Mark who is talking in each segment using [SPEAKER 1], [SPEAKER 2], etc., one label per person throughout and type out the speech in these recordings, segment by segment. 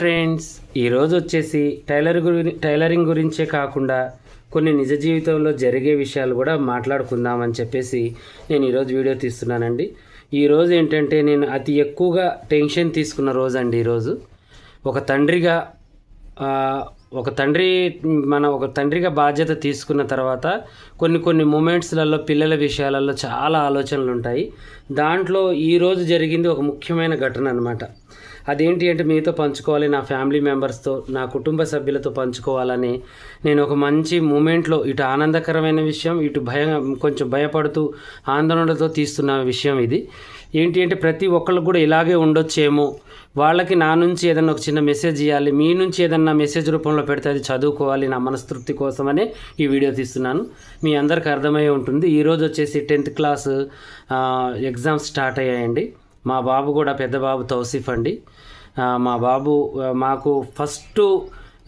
[SPEAKER 1] Friends, ఈరోజు వచ్చేసి tailoring గురించే కాకుండా కొన్ని నిజ జీవితంలో జరిగే విషయాలు కూడా మాట్లాడుకుందామని చెప్పేసి నేను ఈరోజు వీడియో తీస్తున్నానండి. ఈరోజు ఏంటంటే నేను అతి ఎక్కువగా టెన్షన్ తీసుకున్న రోజు అండి. ఈరోజు ఒక తండ్రిగా ఒక తండ్రిగా బాధ్యత తీసుకున్న తర్వాత కొన్ని మూమెంట్స్లలో పిల్లల విషయాలలో చాలా ఆలోచనలు ఉంటాయి. దాంట్లో ఈరోజు జరిగింది ఒక ముఖ్యమైన ఘటన అనమాట. అదేంటి అంటే మీతో పంచుకోవాలి, నా ఫ్యామిలీ మెంబర్స్తో, నా కుటుంబ సభ్యులతో పంచుకోవాలని నేను ఒక మంచి మూమెంట్లో ఇటు ఆనందకరమైన విషయం, ఇటు కొంచెం భయపడుతూ ఆందోళనతో తీస్తున్న విషయం ఇది. ఏంటి అంటే ప్రతి ఒక్కళ్ళకు కూడా ఇలాగే ఉండొచ్చేమో, వాళ్ళకి నా నుంచి ఏదన్నా ఒక చిన్న మెసేజ్ ఇవ్వాలి, మీ నుంచి ఏదన్నా మెసేజ్ రూపంలో పెడితే అది చదువుకోవాలి నా మనస్తృప్తి కోసమనే ఈ వీడియో తీస్తున్నాను. మీ అందరికీ అర్థమయ్యే ఉంటుంది. ఈరోజు వచ్చేసి 10th క్లాస్ ఎగ్జామ్స్ స్టార్ట్ అయ్యాయండి. మా బాబు కూడా, పెద్ద బాబు తౌసిఫ్ అండి. మా బాబు మాకు ఫస్ట్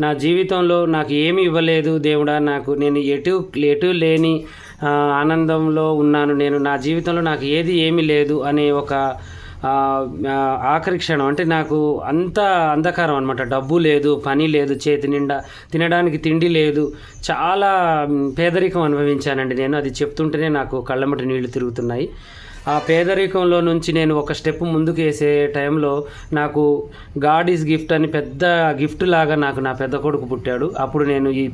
[SPEAKER 1] నా జీవితంలో నాకు ఏమీ ఇవ్వలేదు దేవుడా, నేను ఎటు లేని ఆనందంలో ఉన్నాను. నా జీవితంలో నాకు ఏమీ లేదు అనే ఒక ఆఖరి క్షణం. అంటే నాకు అంత అంధకారం అనమాట. డబ్బు లేదు, పని లేదు, చేతి నిండా తినడానికి తిండి లేదు, చాలా పేదరికం అనుభవించానండి నేను. అది చెప్తుంటేనే నాకు కళ్ళమటి నీళ్లు తిరుగుతున్నాయి. ఆ పేదరికంలో నుంచి నేను ఒక స్టెప్ ముందుకు వేసే టైంలో నాకు గాడ్ ఈజ్ గిఫ్ట్ అని పెద్ద గిఫ్ట్ లాగా నాకు నా పెద్ద కొడుకు పుట్టాడు. అప్పుడు నేను ఈ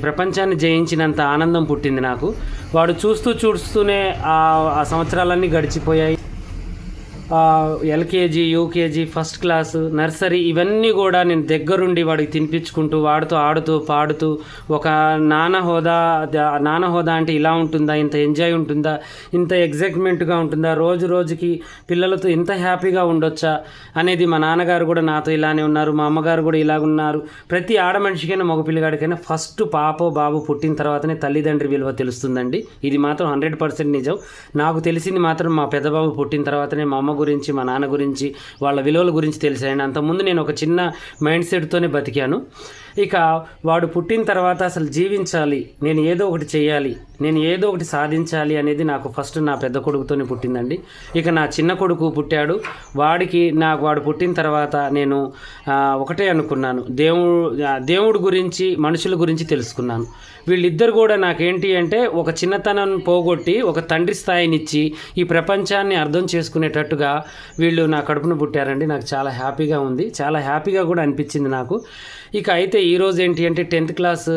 [SPEAKER 1] ప్రపంచాన్ని జయించినంత ఆనందం పుట్టింది నాకు. వాడు చూస్తూనే ఆ సంవత్సరాలన్నీ గడిచిపోయాయి. LKG, UKG, first class, nursery, ఇవన్నీ కూడా నేను దగ్గరుండి వాడికి తినిపించుకుంటూ, వాడితో ఆడుతూ పాడుతూ, ఒక నాన్న హోదా అంటే ఇలా ఉంటుందా, ఇంత ఎంజాయ్ ఉంటుందా, ఇంత ఎగ్జైట్మెంట్గా ఉంటుందా, రోజుకి పిల్లలతో ఇంత హ్యాపీగా ఉండొచ్చా అనేది మా నాన్నగారు కూడా నాతో ఇలానే ఉన్నారు, మా అమ్మగారు కూడా ఇలాగున్నారు. ప్రతి ఆడ మనిషికైనా మగ పిల్లగాడికైనా ఫస్ట్ పాపో బాబు పుట్టిన తర్వాతనే తల్లిదండ్రి విలువ తెలుస్తుందండి. ఇది మాత్రం 100% నిజం. నాకు తెలిసింది మాత్రం మా పెద్ద బాబు పుట్టిన తర్వాతనే మా అమ్మ గురించి, మా నాన్న గురించి, వాళ్ళ విలువల గురించి తెలిసాయండి. అంతకుముందు నేను ఒక చిన్న మైండ్ సెట్తోనే బతికాను. ఇక వాడు పుట్టిన తర్వాత అసలు జీవించాలి, నేను ఏదో ఒకటి చేయాలి, నేను ఏదో ఒకటి సాధించాలి అనేది నాకు ఫస్ట్ నా పెద్ద కొడుకుతోనే పుట్టిందండి. ఇక నా చిన్న కొడుకు పుట్టాడు. వాడు పుట్టిన తర్వాత నేను ఒకటే అనుకున్నాను, దేవుడు గురించి, మనుషుల గురించి తెలుసుకున్నాను. వీళ్ళిద్దరు కూడా నాకేంటి అంటే ఒక చిన్నతనం పోగొట్టి ఒక తండ్రి స్థాయినిచ్చి ఈ ప్రపంచాన్ని అర్థం చేసుకునేటట్టుగా వీళ్ళు నా కడుపున పుట్టారండి. నాకు చాలా హ్యాపీగా ఉంది, చాలా హ్యాపీగా కూడా అనిపించింది నాకు. ఇక అయితే ఈరోజు ఏంటి అంటే 10th క్లాస్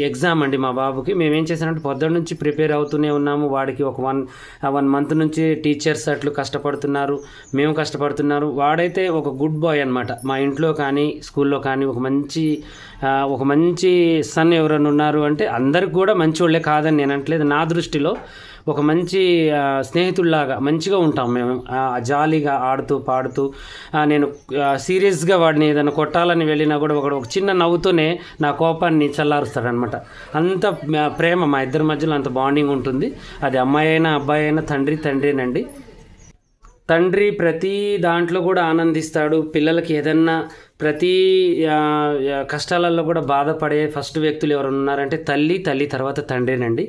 [SPEAKER 1] ఎగ్జామ్ అండి మా బాబుకి. మేమేం చేసామంటే పొద్దున్న నుంచి ప్రిపేర్ అవుతూనే ఉన్నాము. వాడికి ఒక వన్ మంత్ నుంచి టీచర్స్ అట్లు కష్టపడుతున్నారు, మేము కష్టపడుతున్నారు. వాడైతే ఒక గుడ్ బాయ్ అనమాట. మా ఇంట్లో కానీ స్కూల్లో కానీ ఒక మంచి సన్ ఎవరైనా ఉన్నారు అంటే అందరికి కూడా మంచి వాళ్ళే కాదని నేను అనట్లేదు. నా దృష్టిలో ఒక మంచి స్నేహితుల్లాగా మంచిగా ఉంటాం మేము, జాలీగా ఆడుతూ పాడుతూ. నేను సీరియస్గా వాడిని ఏదైనా కొట్టాలని వెళ్ళినా కూడా ఒక చిన్న నవ్వుతోనే నా కోపాన్ని చల్లారుస్తాడనమాట. అంత ప్రేమ మా ఇద్దరి మధ్యలో, అంత బాండింగ్ ఉంటుంది. అది అమ్మాయి అయినా అబ్బాయి అయినా తండ్రేనండి. తండ్రి ప్రతి దాంట్లో కూడా ఆనందిస్తాడు. పిల్లలకి ఏదన్నా ప్రతి కష్టాలలో కూడా బాధపడే ఫస్ట్ వ్యక్తులు ఎవరు ఉన్నారంటే తల్లి తర్వాత తండ్రేనండి.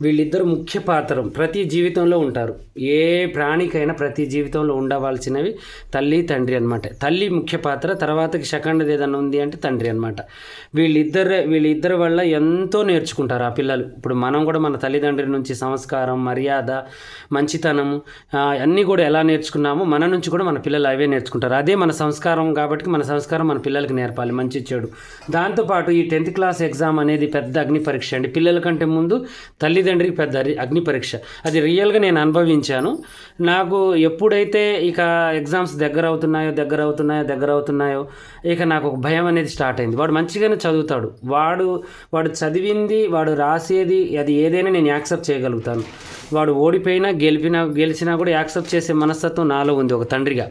[SPEAKER 1] వీళ్ళిద్దరు ముఖ్య పాత్ర ప్రతి జీవితంలో ఉంటారు. ఏ ప్రాణికైనా ప్రతి జీవితంలో ఉండవలసినవి తల్లి తండ్రి అనమాట. తల్లి ముఖ్య పాత్ర, తర్వాతకి సెకండ్ది ఏదైనా ఉంది అంటే తండ్రి అనమాట. వీళ్ళిద్దరి వల్ల ఎంతో నేర్చుకుంటారు ఆ పిల్లలు. ఇప్పుడు మనం కూడా మన తల్లిదండ్రుల నుంచి సంస్కారం, మర్యాద, మంచితనము అన్నీ కూడా ఎలా నేర్చుకున్నామో మన నుంచి కూడా మన పిల్లలు అవే నేర్చుకుంటారు. అదే మన సంస్కారం కాబట్టి మన సంస్కారం మన పిల్లలకి నేర్పాలి, మంచి చెడు. దాంతోపాటు ఈ 10th క్లాస్ ఎగ్జామ్ అనేది పెద్ద అగ్ని పరీక్ష అండి. పిల్లల కంటే ముందు తల్లిదండ్రికి పెద్ద అగ్ని పరీక్ష. అది రియల్గా నేను అనుభవించాను. నాకు ఎప్పుడైతే ఇక ఎగ్జామ్స్ దగ్గర అవుతున్నాయో ఇక నాకు ఒక భయం అనేది స్టార్ట్ అయింది. వాడు మంచిగానే చదువుతాడు, వాడు చదివింది, వాడు రాసేది, అది ఏదైనా నేను యాక్సెప్ట్ చేయగలుగుతాను. వాడు ఓడిపోయినా గెలిచినా కూడా యాక్సెప్ట్ చేసే మనస్తత్వం నాలో ఉంది ఒక తండ్రిగా.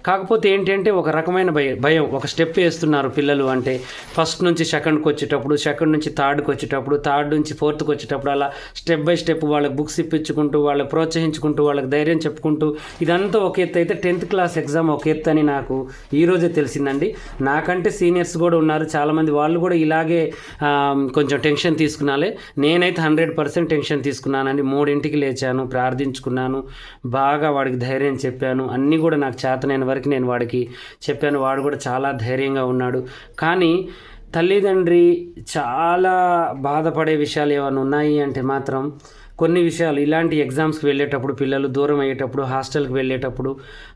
[SPEAKER 1] కాకపోతే ఏంటంటే ఒక రకమైన భయం. ఒక స్టెప్ వేస్తున్నారు పిల్లలు అంటే ఫస్ట్ నుంచి సెకండ్కి వచ్చేటప్పుడు, సెకండ్ నుంచి థర్డ్కి వచ్చేటప్పుడు, థర్డ్ నుంచి ఫోర్త్కి వచ్చేటప్పుడు అలా స్టెప్ బై స్టెప్ వాళ్ళకి బుక్స్ ఇప్పించుకుంటూ, వాళ్ళకి ప్రోత్సహించుకుంటూ, వాళ్ళకి ధైర్యం చెప్పుకుంటూ, ఇదంతా ఒక ఎత్తు అయితే 10th క్లాస్ ఎగ్జామ్ ఒక ఎత్తు అని నాకు ఈరోజే తెలిసిందండి. నాకంటే సీనియర్స్ కూడా ఉన్నారు చాలామంది, వాళ్ళు కూడా ఇలాగే కొంచెం టెన్షన్ తీసుకున్నాలే. నేనైతే 100% టెన్షన్ తీసుకున్నానండి. 3ంటికి లేచాను, ప్రార్థించుకున్నాను, బాగా వాడికి ధైర్యం చెప్పాను. అన్నీ కూడా నాకు చేతనైన వరకు నేను వాడికి చెప్పాను. వాడు కూడా చాలా ధైర్యంగా ఉన్నాడు. కానీ తల్లిదండ్రి చాలా బాధపడే విషయాలు ఏమైనా ఉన్నాయి అంటే మాత్రం కొన్ని విషయాలు ఇలాంటి ఎగ్జామ్స్కి వెళ్ళేటప్పుడు, పిల్లలు దూరం అయ్యేటప్పుడు, హాస్టల్కి వెళ్ళేటప్పుడు,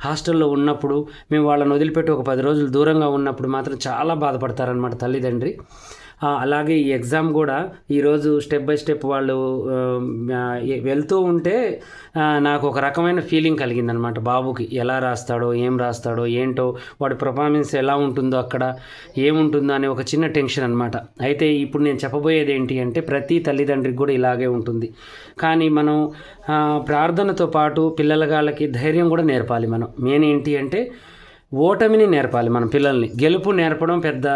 [SPEAKER 1] హాస్టల్లో ఉన్నప్పుడు, మేము వాళ్ళని వదిలిపెట్టి ఒక 10 రోజులు దూరంగా ఉన్నప్పుడు మాత్రం చాలా బాధపడతారనమాట తల్లిదండ్రి. అలాగే ఈ ఎగ్జామ్ కూడా ఈరోజు స్టెప్ బై స్టెప్ వాళ్ళు వెళ్తూ ఉంటే నాకు ఒక రకమైన ఫీలింగ్ కలిగిందనమాట. బాబుకి ఎలా రాస్తాడో, ఏం రాస్తాడో, ఏంటో, వాడి పర్ఫార్మెన్స్ ఎలా ఉంటుందో, అక్కడ ఏముంటుందో అనే ఒక చిన్న టెన్షన్ అనమాట. అయితే ఇప్పుడు నేను చెప్పబోయేది ఏంటి అంటే ప్రతి తల్లిదండ్రికి కూడా ఇలాగే ఉంటుంది. కానీ మనం ప్రార్థనతో పాటు పిల్లలకి ధైర్యం కూడా నేర్పాలి. మనం మెయిన్ ఏంటి అంటే ఓటమిని నేర్పాలి. మన పిల్లల్ని గెలుపు నేర్పడం పెద్ద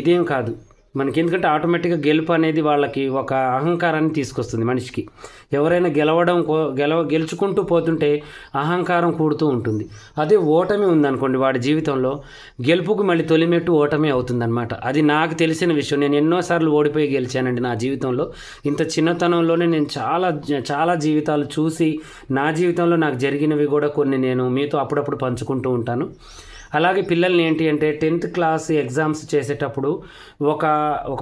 [SPEAKER 1] ఇదేం కాదు మనకి, ఎందుకంటే ఆటోమేటిక్గా గెలుపు అనేది వాళ్ళకి ఒక అహంకారాన్ని తీసుకొస్తుంది మనిషికి. ఎవరైనా గెలుచుకుంటూ పోతుంటే అహంకారం కూడుతూ ఉంటుంది. అదే ఓటమి ఉందనుకోండి వాడి జీవితంలో, గెలుపుకు మళ్ళీ తొలిమెట్టు ఓటమి అవుతుందన్నమాట. అది నాకు తెలిసిన విషయం. నేను ఎన్నోసార్లు ఓడిపోయి గెలిచానండి నా జీవితంలో. ఇంత చిన్నతనంలోనే నేను చాలా చాలా జీవితాలు చూసి, నా జీవితంలో నాకు జరిగినవి కూడా కొన్ని నేను మీతో అప్పుడప్పుడు పంచుకుంటూ ఉంటాను. అలాగే పిల్లల్ని ఏంటి అంటే 10th క్లాస్ ఎగ్జామ్స్ చేసేటప్పుడు ఒక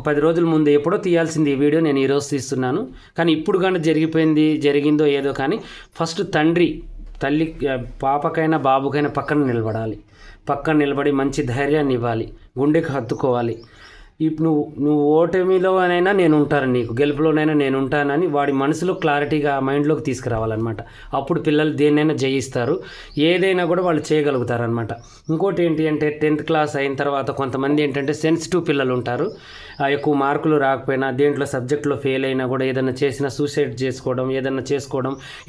[SPEAKER 1] 10 రోజుల ముందు ఎప్పుడో తీయాల్సింది ఈ వీడియో నేను ఈరోజు తీస్తున్నాను. కానీ ఇప్పుడు కానీ జరిగిందో ఏదో కానీ ఫస్ట్ తల్లి పాపకైనా బాబుకైనా పక్కన నిలబడి మంచి ధైర్యాన్ని ఇవ్వాలి, గుండెకి హత్తుకోవాలి. ఇప్పుడు నువ్వు ఓటమిలోనైనా నేను ఉంటాను, నీకు గెలుపులోనైనా నేను ఉంటానని వాడి మనసులో క్లారిటీగా మైండ్లోకి తీసుకురావాలన్నమాట. అప్పుడు పిల్లలు దేన్నైనా జయిస్తారు, ఏదైనా కూడా వాళ్ళు చేయగలుగుతారనమాట. ఇంకోటి ఏంటి అంటే 10th క్లాస్ అయిన తర్వాత కొంతమంది ఏంటంటే సెన్సిటివ్ పిల్లలు ఉంటారు. ఎక్కువ మార్కులు రాకపోయినా, దేంట్లో సబ్జెక్ట్లో ఫెయిల్ అయినా కూడా ఏదైనా చేసినా సూసైడ్ చేసుకోవడం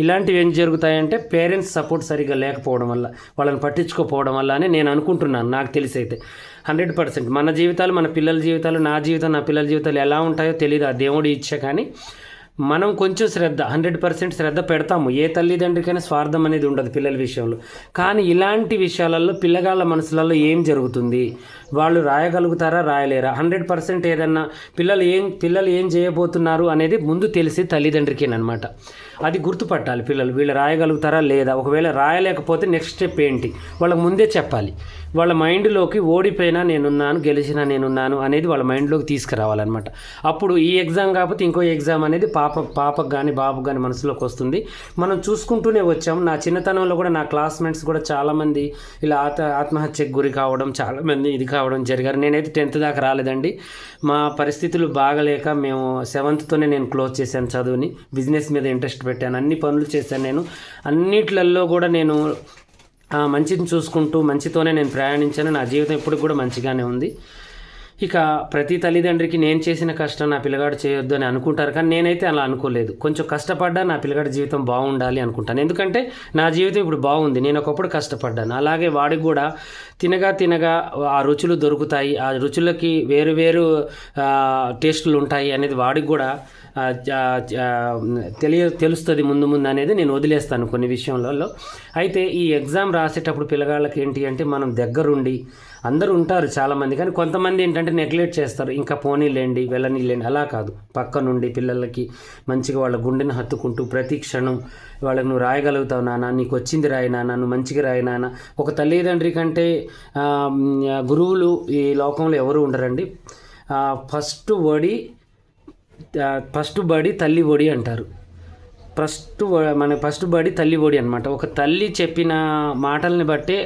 [SPEAKER 1] ఇలాంటివి ఏం జరుగుతాయంటే పేరెంట్స్ సపోర్ట్ సరిగ్గా లేకపోవడం వల్ల, వాళ్ళని పట్టించుకోకపోవడం వల్ల అని నేను అనుకుంటున్నాను. నాకు తెలిసి అయితే 100% మన జీవితాలు, మన పిల్లల జీవితాలు, నా జీవితం, నా పిల్లల జీవితాలు ఎలా ఉంటాయో తెలియదు, ఆ దేవుడు ఇచ్చే. కానీ మనం కొంచెం 100% శ్రద్ధ పెడతాము. ఏ తల్లిదండ్రికైనా స్వార్థం అనేది ఉండదు పిల్లల విషయంలో. కానీ ఇలాంటి విషయాలలో పిల్లగాళ్ళ మనసులలో ఏం జరుగుతుంది, వాళ్ళు రాయగలుగుతారా, రాయలేరా, 100% ఏదన్నా పిల్లలు ఏం చేయబోతున్నారు అనేది ముందు తెలిసి తల్లిదండ్రికేనమాట. అది గుర్తుపట్టాలి. పిల్లలు వీళ్ళు రాయగలుగుతారా లేదా, ఒకవేళ రాయలేకపోతే నెక్స్ట్ స్టెప్ ఏంటి వాళ్ళకి ముందే చెప్పాలి. వాళ్ళ మైండ్లోకి ఓడిపోయినా నేనున్నాను, గెలిచినా నేనున్నాను అనేది వాళ్ళ మైండ్లోకి తీసుకురావాలన్నమాట. అప్పుడు ఈ ఎగ్జామ్ కాకపోతే ఇంకో ఎగ్జామ్ అనేది పాపకు కానీ బాబుకు కానీ మనసులోకి వస్తుంది. మనం చూసుకుంటూనే వచ్చాం. నా చిన్నతనంలో కూడా నా క్లాస్మేట్స్ కూడా చాలామంది ఇలా ఆత్మహత్యకు గురి కావడం, చాలామంది ఇది కావడం జరిగారు. నేనైతే 10th దాకా రాలేదండి. మా పరిస్థితులు బాగలేక మేము 7th నేను క్లోజ్ చేశాను చదువుని. బిజినెస్ మీద ఇంట్రెస్ట్ పెట్టాను, అన్ని పనులు చేశాను. నేను అన్నిట్లలో కూడా నేను మంచిని చూసుకుంటూ మంచితోనే నేను ప్రయాణించాను. నా జీవితం ఇప్పుడు కూడా మంచిగానే ఉంది. ఇక ప్రతి తల్లిదండ్రికి నేను చేసిన కష్టం నా పిల్లగాడు చేయొద్దు అని అనుకుంటారు. కానీ నేనైతే అలా అనుకోలేదు. కొంచెం కష్టపడ్డా నా పిల్లగాడి జీవితం బాగుండాలి అనుకుంటాను. ఎందుకంటే నా జీవితం ఇప్పుడు బాగుంది, నేను ఒకప్పుడు కష్టపడ్డాను. అలాగే వాడికి కూడా తినగా ఆ రుచులు దొరుకుతాయి, ఆ రుచులకి వేరు టేస్టులు ఉంటాయి అనేది వాడికి కూడా తెలుస్తుంది ముందు అనేది నేను వదిలేస్తాను కొన్ని విషయంలో. అయితే ఈ ఎగ్జామ్ రాసేటప్పుడు పిల్లగాళ్ళకి ఏంటి అంటే మనం దగ్గరుండి, అందరూ ఉంటారు చాలామంది, కానీ కొంతమంది ఏంటంటే నెగ్లెక్ట్ చేస్తారు. ఇంకా వెళ్ళనిలేండి. అలా కాదు, పక్క నుండి పిల్లలకి మంచిగా వాళ్ళ గుండెని హత్తుకుంటూ ప్రతి క్షణం వాళ్ళకి నువ్వు రాయగలుగుతావు నాన్న, నీకు వచ్చింది రాయి నాన్న, నువ్వు మంచిగా రాయి నాన్న. ఒక తల్లిదండ్రి కంటే గురువులు ఈ లోకంలో ఎవరు ఉండరండి. ఫస్ట్ బడి తల్లి ఒడి అంటారు. ఫస్ట్ బడి తల్లి ఒడి అనమాట. ఒక తల్లి చెప్పిన మాటల్ని బట్టే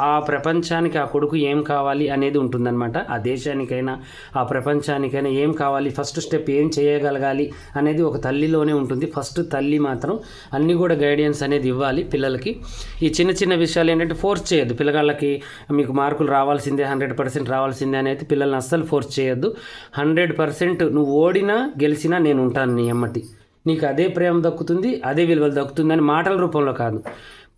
[SPEAKER 1] ఆ ప్రపంచానికి ఆ కొడుకు ఏం కావాలి అనేది ఉంటుందన్నమాట. ఆ దేశానికైనా ఆ ప్రపంచానికైనా ఏం కావాలి, ఫస్ట్ స్టెప్ ఏం చేయగలగాలి అనేది ఒక తల్లిలోనే ఉంటుంది. ఫస్ట్ తల్లి మాత్రం అన్నీ కూడా గైడెన్స్ అనేది ఇవ్వాలి పిల్లలకి. ఈ చిన్న విషయాలు ఏంటంటే ఫోర్స్ చేయొద్దు పిల్లగాళ్ళకి. మీకు మార్కులు రావాల్సిందే, 100% రావాల్సిందే అనేది పిల్లల్ని అస్సలు ఫోర్స్ చేయొద్దు. 100% నువ్వు ఓడినా గెలిచినా నేను ఉంటాను నీ ఎమ్మటి, నీకు అదే ప్రేమ దక్కుతుంది, అదే విలువలు దక్కుతుంది అని మాటల రూపంలో కాదు,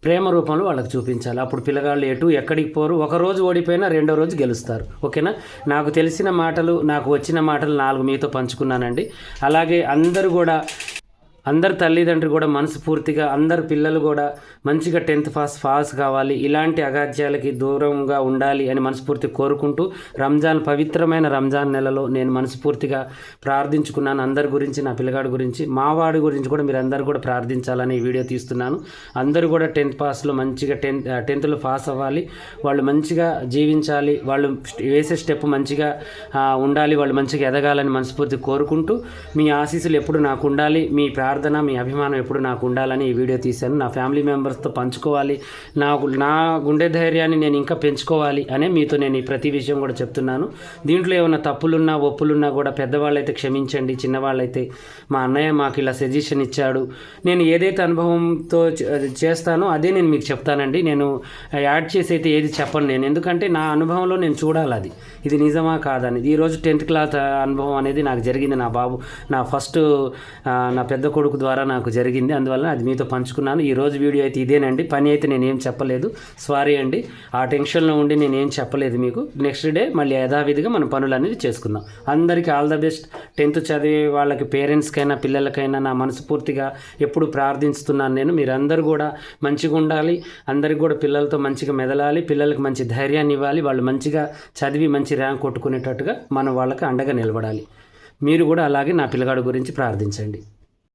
[SPEAKER 1] ప్రేమ రూపంలో వాళ్ళకి చూపించాలి. అప్పుడు పిల్లగాళ్ళు ఎక్కడికి పోరు. ఒకరోజు ఓడిపోయినా రెండో రోజు గెలుస్తారు. ఓకేనా? నాకు తెలిసిన మాటలు, నాకు వచ్చిన మాటలు 4 మీతో పంచుకున్నానండి. అలాగే అందరు తల్లిదండ్రులు కూడా మనస్ఫూర్తిగా అందరు పిల్లలు కూడా మంచిగా 10th పాస్ కావాలి, ఇలాంటి అగాధ్యాలకి దూరంగా ఉండాలి అని మనస్ఫూర్తిగా కోరుకుంటూ పవిత్రమైన రంజాన్ నెలలో నేను మనస్ఫూర్తిగా ప్రార్థించుకున్నాను. అందరి గురించి, నా పిల్లగాడి గురించి, మా వాడి గురించి కూడా మీరు అందరు కూడా ప్రార్థించాలని ఈ వీడియో తీస్తున్నాను. అందరూ కూడా 10th పాస్లో మంచిగా 10th పాస్ అవ్వాలి, వాళ్ళు మంచిగా జీవించాలి, వాళ్ళు వేసే స్టెప్ మంచిగా ఉండాలి, వాళ్ళు మంచిగా ఎదగాలని మనస్ఫూర్తిగా కోరుకుంటూ మీ ఆశీస్సులు ఎప్పుడు నాకు ఉండాలి, మీ ప్రార్థన, మీ అభిమానం ఎప్పుడు నాకు ఉండాలని ఈ వీడియో తీశాను. నా ఫ్యామిలీ మెంబర్స్తో పంచుకోవాలి, నా గుండె ధైర్యాన్ని నేను ఇంకా పెంచుకోవాలి అనే మీతో నేను ఈ ప్రతి విషయం కూడా చెప్తున్నాను. దీంట్లో ఏమైనా తప్పులున్నా ఒప్పులున్నా కూడా పెద్దవాళ్ళైతే క్షమించండి, చిన్నవాళ్ళైతే మా అన్నయ్య మాకు ఇలా సజెషన్ ఇచ్చాడు, నేను ఏదైతే అనుభవంతో చేస్తానో అదే నేను మీకు చెప్తానండి. నేను యాడ్ చేసి అయితే ఏది చెప్పను నేను, ఎందుకంటే నా అనుభవంలో నేను చూడాలి ఇది నిజమా కాదని. ఈరోజు 10th క్లాస్ అనుభవం అనేది నాకు జరిగింది, నా ఫస్ట్ నా పెద్ద కొడుకు ద్వారా నాకు జరిగింది, అందువల్ల అది మీతో పంచుకున్నాను. ఈరోజు వీడియో అయితే ఇదేనండి, పని అయితే నేనేం చెప్పలేదు, సారీ అండి. ఆ టెన్షన్లో ఉండి నేనేం చెప్పలేదు మీకు. నెక్స్ట్ డే మళ్ళీ యథావిధిగా మన పనులు అనేది చేసుకుందాం. అందరికీ ఆల్ ద బెస్ట్. 10th చదివే వాళ్ళకి, పేరెంట్స్కైనా పిల్లలకైనా నా మనస్ఫూర్తిగా ఎప్పుడు ప్రార్థిస్తున్నాను నేను. మీరందరూ కూడా మంచిగా ఉండాలి, అందరికి కూడా పిల్లలతో మంచిగా మెదలాలి, పిల్లలకు మంచి ధైర్యాన్ని ఇవ్వాలి, వాళ్ళు మంచిగా చదివి మంచి ర్యాంక్ కొట్టుకునేటట్టుగా మనం వాళ్ళకి అండగా నిలబడాలి. మీరు కూడా అలాగే నా పిల్లగాడి గురించి ప్రార్థించండి.